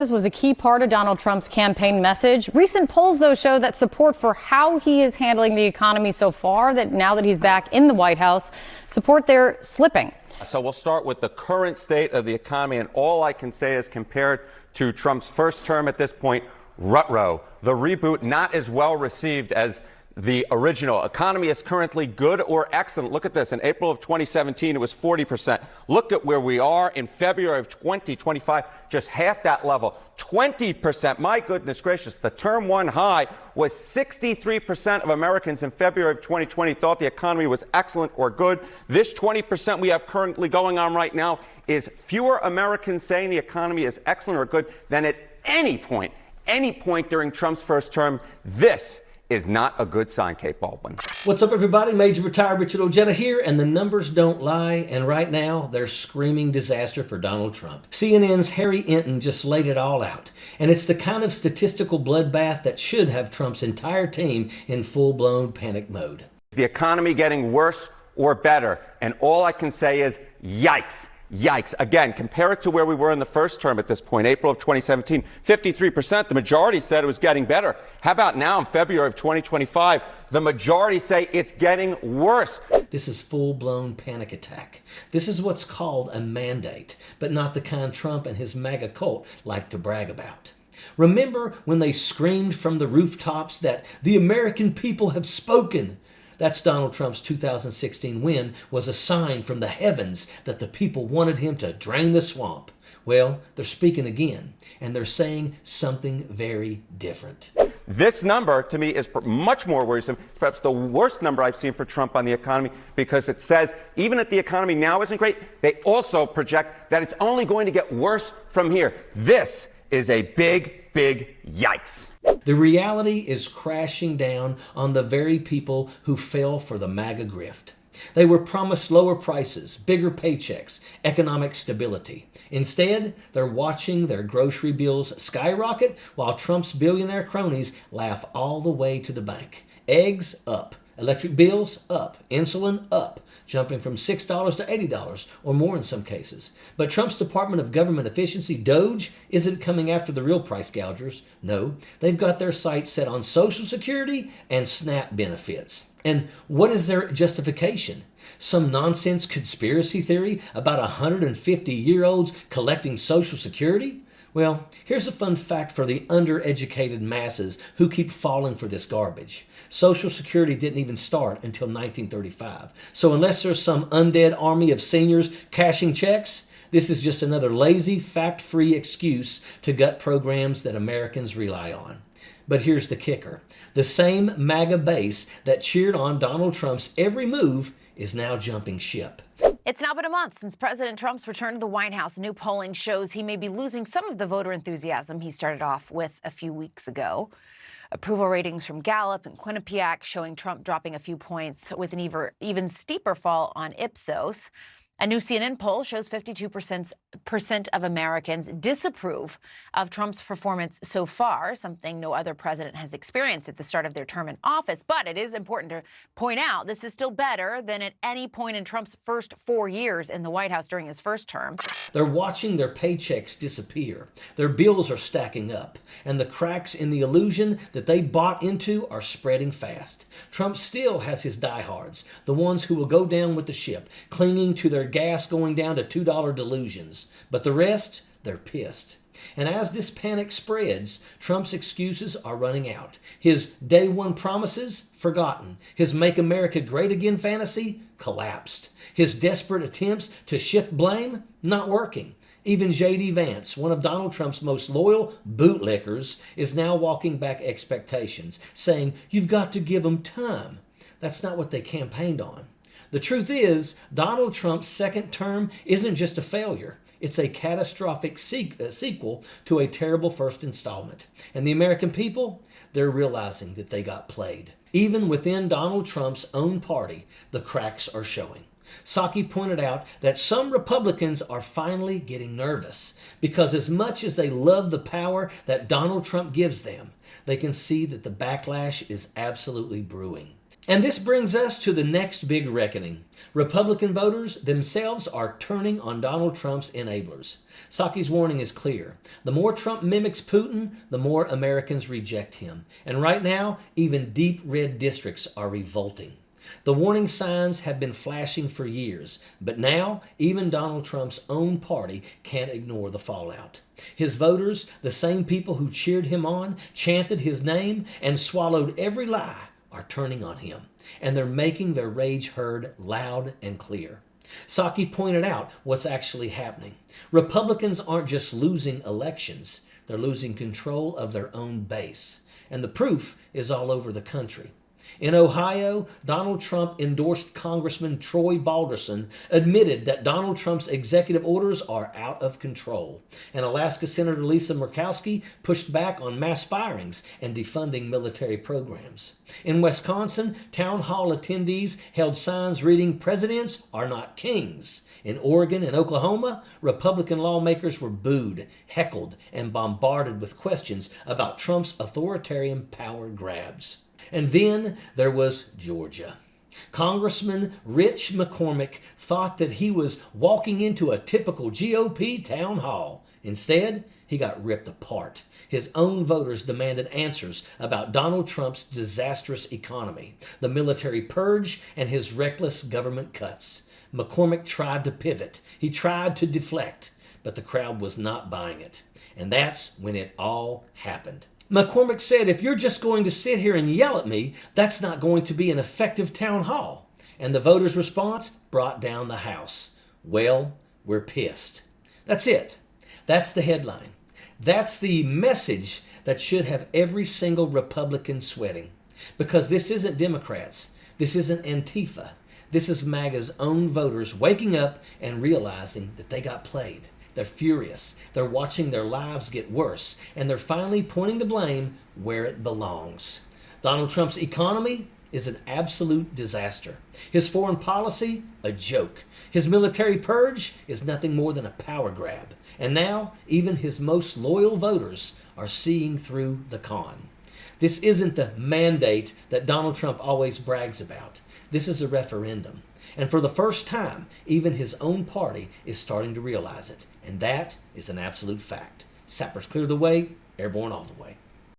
This was a key part of Donald Trump's campaign message. Recent polls, though, show that support for how he is handling the economy so far, that now that he's back in the White House, support there slipping. So we'll start with the current state of the economy, and all I can say is compared to Trump's first term at this point, ruh-roh. The reboot not as well received as the original. Economy is currently good or excellent. Look at this. In April of 2017, it was 40%. Look at where we are in February of 2025, just half that level, 20%. My goodness gracious, the term one high was 63% of Americans in February of 2020 thought the economy was excellent or good. This 20% we have currently going on right now is fewer Americans saying the economy is excellent or good than at any point during Trump's first term. This is not a good sign, Kate Baldwin. What's up, everybody? Major Retired Richard Ojeda here, and the numbers don't lie, and right now they're screaming disaster for Donald Trump. CNN's Harry Enten just laid it all out, and it's the kind of statistical bloodbath that should have Trump's entire team in full-blown panic mode. Is the economy getting worse or better? And all I can say is, yikes. Yikes. Again, compare it to where we were in the first term at this point, April of 2017, 53%. The majority said it was getting better. How about now in February of 2025? The majority say it's getting worse. This is full-blown panic attack. This is what's called a mandate, but not the kind Trump and his MAGA cult like to brag about. Remember when they screamed from the rooftops that the American people have spoken? That's Donald Trump's 2016 win was a sign from the heavens that the people wanted him to drain the swamp. Well, they're speaking again, and they're saying something very different. This number, to me, is much more worrisome, perhaps the worst number I've seen for Trump on the economy, because it says even if the economy now isn't great, they also project that it's only going to get worse from here. This is a big yikes. The reality is crashing down on the very people who fell for the MAGA grift. They were promised lower prices, bigger paychecks, economic stability. Instead, they're watching their grocery bills skyrocket while Trump's billionaire cronies laugh all the way to the bank. Eggs up, electric bills up, insulin up, jumping from $6 to $80 or more in some cases. But Trump's Department of Government Efficiency, DOGE, isn't coming after the real price gougers. No, they've got their sights set on Social Security and SNAP benefits. And what is their justification? Some nonsense conspiracy theory about 150-year-olds collecting Social Security? Well, here's a fun fact for the undereducated masses who keep falling for this garbage. Social Security didn't even start until 1935. So unless there's some undead army of seniors cashing checks, this is just another lazy, fact-free excuse to gut programs that Americans rely on. But here's the kicker. The same MAGA base that cheered on Donald Trump's every move is now jumping ship. It's now been a month since President Trump's return to the White House. New polling shows he may be losing some of the voter enthusiasm he started off with a few weeks ago. Approval ratings from Gallup and Quinnipiac showing Trump dropping a few points with an even steeper fall on Ipsos. A new CNN poll shows 52% of Americans disapprove of Trump's performance so far, something no other president has experienced at the start of their term in office. But it is important to point out this is still better than at any point in Trump's first 4 years in the White House during his first term. They're watching their paychecks disappear. Their bills are stacking up, and the cracks in the illusion that they bought into are spreading fast. Trump still has his diehards, the ones who will go down with the ship, clinging to their gas going down to $2 delusions. But the rest, they're pissed. And as this panic spreads, Trump's excuses are running out. His day one promises, forgotten. His Make America Great Again fantasy, collapsed. His desperate attempts to shift blame, not working. Even J.D. Vance, one of Donald Trump's most loyal bootlickers, is now walking back expectations, saying, "You've got to give them time." That's not what they campaigned on. The truth is, Donald Trump's second term isn't just a failure. It's a catastrophic sequel to a terrible first installment. And the American people, they're realizing that they got played. Even within Donald Trump's own party, the cracks are showing. Psaki pointed out that some Republicans are finally getting nervous because as much as they love the power that Donald Trump gives them, they can see that the backlash is absolutely brewing. And this brings us to the next big reckoning. Republican voters themselves are turning on Donald Trump's enablers. Psaki's warning is clear. The more Trump mimics Putin, the more Americans reject him. And right now, even deep red districts are revolting. The warning signs have been flashing for years, but now even Donald Trump's own party can't ignore the fallout. His voters, the same people who cheered him on, chanted his name, and swallowed every lie, are turning on him, and they're making their rage heard loud and clear. Psaki pointed out what's actually happening. Republicans aren't just losing elections, they're losing control of their own base. And the proof is all over the country. In Ohio, Donald Trump endorsed Congressman Troy Balderson admitted that Donald Trump's executive orders are out of control. And Alaska Senator Lisa Murkowski pushed back on mass firings and defunding military programs. In Wisconsin, town hall attendees held signs reading, "Presidents are not kings." In Oregon and Oklahoma, Republican lawmakers were booed, heckled, and bombarded with questions about Trump's authoritarian power grabs. And then there was Georgia. Congressman Rich McCormick thought that he was walking into a typical GOP town hall. Instead, he got ripped apart. His own voters demanded answers about Donald Trump's disastrous economy, the military purge, and his reckless government cuts. McCormick tried to pivot. He tried to deflect, but the crowd was not buying it. And that's when it all happened. McCormick said, "If you're just going to sit here and yell at me, that's not going to be an effective town hall." And the voters' response brought down the House. Well, we're pissed. That's it. That's the headline. That's the message that should have every single Republican sweating. Because this isn't Democrats. This isn't Antifa. This is MAGA's own voters waking up and realizing that they got played. They're furious. They're watching their lives get worse. And they're finally pointing the blame where it belongs. Donald Trump's economy is an absolute disaster. His foreign policy, a joke. His military purge is nothing more than a power grab. And now, even his most loyal voters are seeing through the con. This isn't the mandate that Donald Trump always brags about. This is a referendum. And for the first time, even his own party is starting to realize it. And that is an absolute fact. Sappers clear the way, airborne all the way.